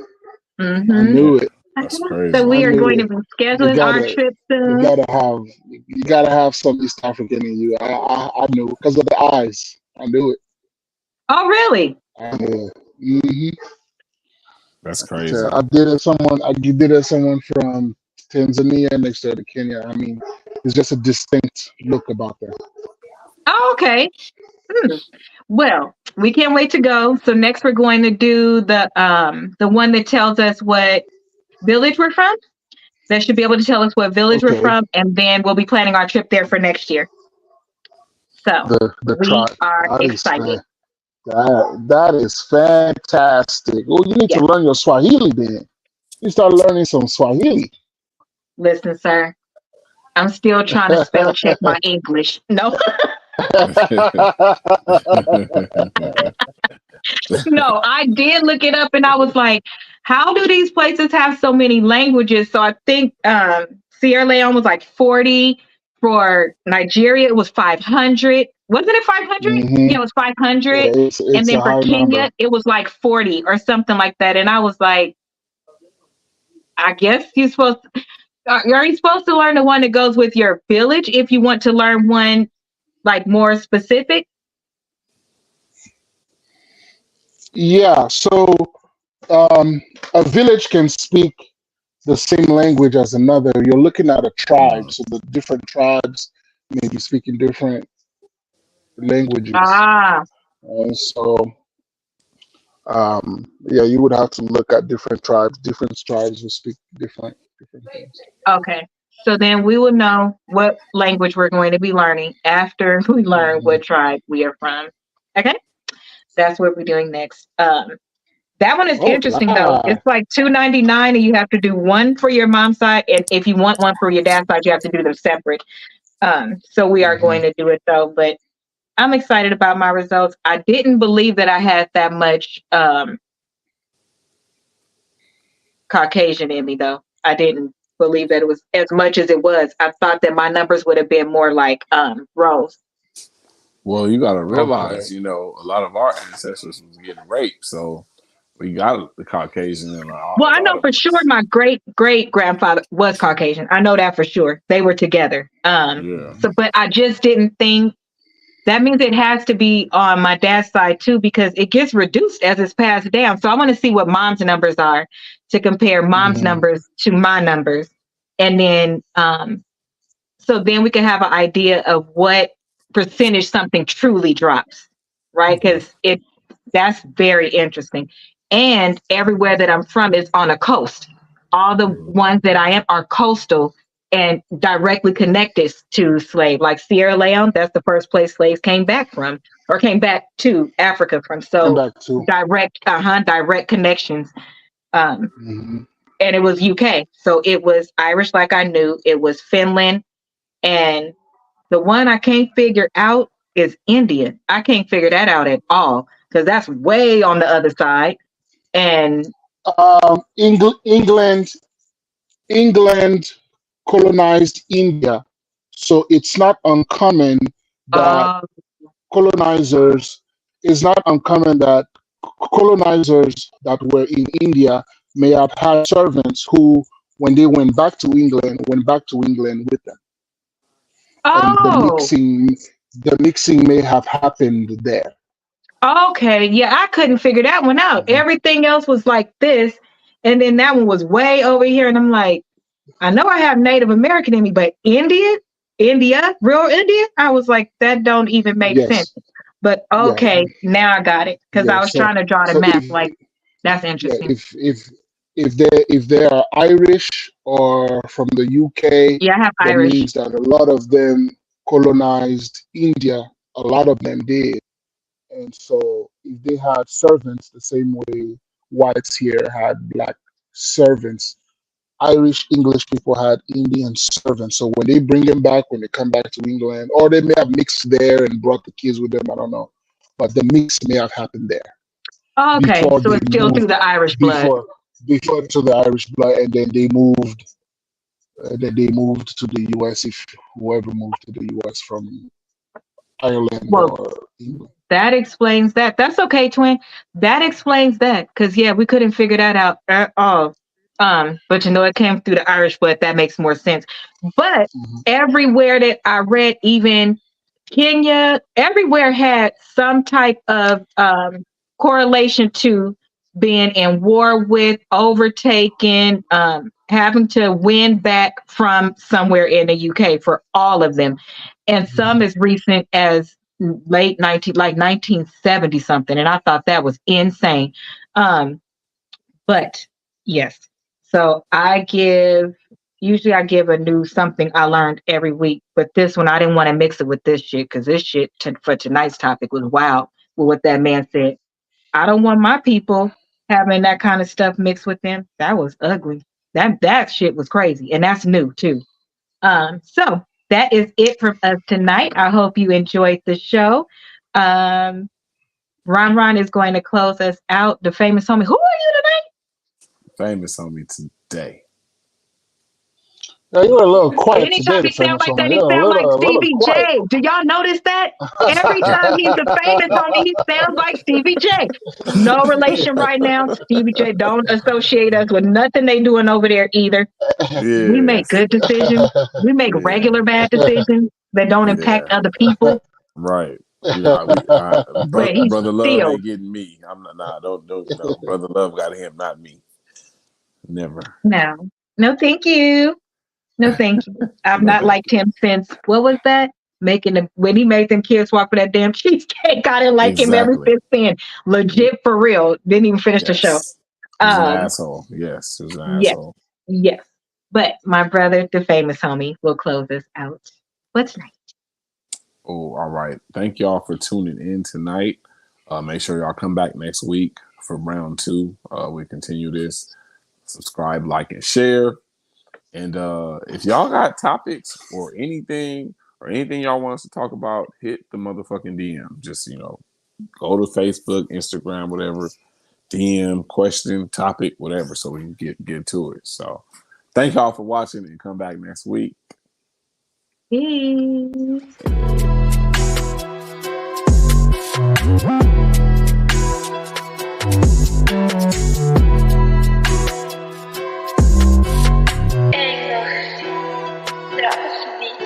I Hmm knew it. That's So I we crazy. are knew going to it. be You scheduling our gotta, trip you soon. gotta have, you gotta have some East African in you. I knew because of the eyes. I knew it. Oh, really? I knew it. Hmm That's I could tell. crazy. I did it. Someone from Tanzania next to Kenya. I mean, it's just a distinct look about them. Oh, okay. Hmm. Well, we can't wait to go. So next we're going to do the one that tells us what village we're from. That should be able to tell us what village we're Okay, from, and then we'll be planning our trip there for next year. So the we tribe. are That is excited. that is fantastic. Oh, you need to Yes. learn your Swahili then. You start learning some Swahili. Listen, sir. I'm still trying to spell check my English. No, no, I did look it up and I was like, how do these places have so many languages? So I think Sierra Leone was like 40. For Nigeria, it was 500. Wasn't it 500? hmm Yeah, it was 500. Yeah, And it's then a for high number. Kenya, it was like 40 or something like that. And I was like, I guess you're supposed are you supposed to learn the one that goes with your village if you want to learn one like more specific? Yeah, so a village can speak the same language as another. You're looking at a tribe, Mm. so the different tribes may be speaking different languages. Ah, And so, yeah, you would have to look at different tribes. Different tribes will speak different things. okay. So then we will know what language we're going to be learning after we learn Hmm what tribe we are from. Okay, that's what we're doing next. That one is Oh, interesting though. right. It's like 299, and you have to do one for your mom's side, and if you want one for your dad's side, you have to do them separate. So we are hmm going to do it though, but I'm excited about my results. I didn't believe that I had that much Caucasian in me though. I didn't believe that it was as much as it was. I thought that my numbers would have been more like Rose. Well, you got to Okay. realize, a lot of our ancestors was getting raped, so we got the Caucasian in Well, a I lot know of for sure us. my great grandfather was Caucasian. I know that for sure. They were together. Yeah. So but I just didn't think that means it has to be on my dad's side too, because it gets reduced as it's passed down. So I want to see what mom's numbers are to compare mom's hmm numbers to my numbers. And then so then we can have an idea of what percentage something truly drops, right? Because that's very interesting. And everywhere that I'm from is on a coast. All the ones that I am are coastal and directly connected to slave. Like Sierra Leone, that's the first place slaves came back from or came back to Africa from. Come So back to. direct connections. Um, hmm and it was UK. So it was Irish, like I knew. It was Finland, and the one I can't figure out is India. I can't figure that out at all because that's way on the other side. And England colonized India, so it's not uncommon that uh, colonizers. It's not uncommon that colonizers that were in India may have had servants who, when they went back to England, with them, and oh, the mixing may have happened there. okay. Yeah, I couldn't figure that one out. Mhm. Everything else was like this, and then that one was way over here, and I'm like, I know I have Native American in me, but India, real India. I was like, that don't even make sense. Yes, But yeah, okay, now I got it because I yeah. was trying to draw the So map. Like, that's yeah, interesting. if they are Irish or from the UK, Yeah, I have that Irish. means that a lot of them colonized India. A lot of them did, and so if they had servants the same way whites here had black servants, Irish English people had Indian servants. So when they bring them back, when they come back to England, or they may have mixed there and brought the kids with them, I don't know, but the mix may have happened there Okay, before so they it's still through moved the Irish blood. before before to the Irish blood, and then they moved. Then they moved to the U.S. If whoever moved to the U.S. from Ireland Well, or England. that explains that. That's okay, twin. That explains that. Cause yeah, we couldn't figure that out at all. But you know, it came through the Irish, but that makes more sense. But Mhm. everywhere that I read, even Kenya, everywhere had some type of correlation to being in war with, overtaken, having to win back from somewhere in the UK for all of them. And some as recent as late 1970 something. And I thought that was insane. Um, but yes, so usually I give a new something I learned every week, but this one I didn't want to mix it with this shit because this shit for tonight's topic was wild with what that man said. I don't want my people having that kind of stuff mixed with them. That was ugly. That shit was crazy, and that's new too. So that is it from us tonight. I hope you enjoyed the show. Um, Ron is going to close us out. The famous homie. Who are you tonight? Famous on me today. Yeah, you were a little quiet Anytime today, he the sounds famous like one. that, he You're sounds like a little Stevie quiet. J. Do y'all notice that? Every time he's the famous homie, he sounds like Stevie J. No relation right now. Stevie J, don't associate us with nothing they doing over there either. We make Yes. good decisions. We make Yeah. regular bad decisions that don't Yeah. impact other people. Right. But he's Brother Love still ain't getting me. I'm not. Nah, don't. No, Brother Love got him, not me. Never. no. No, thank you. No, thank you. I've No, not thank liked him since what was that? Making them when he made them kids walk for that damn cheesecake. I didn't you. like him ever Exactly. since then. Legit for real. Didn't even finish the show. Yes. He was an Um, asshole. Yes, he was an yes, asshole. yes. But my brother, the famous homie, will close us out. What's next? Oh, all right. Thank y'all for tuning in tonight. Make sure y'all come back next week for round 2. We continue this. Subscribe, like, and share. And if y'all got topics or anything y'all want us to talk about, hit the motherfucking DM. Just, go to Facebook, Instagram, whatever, DM, question, topic, whatever, so we can get to it. So thank y'all for watching and come back next week. Peace.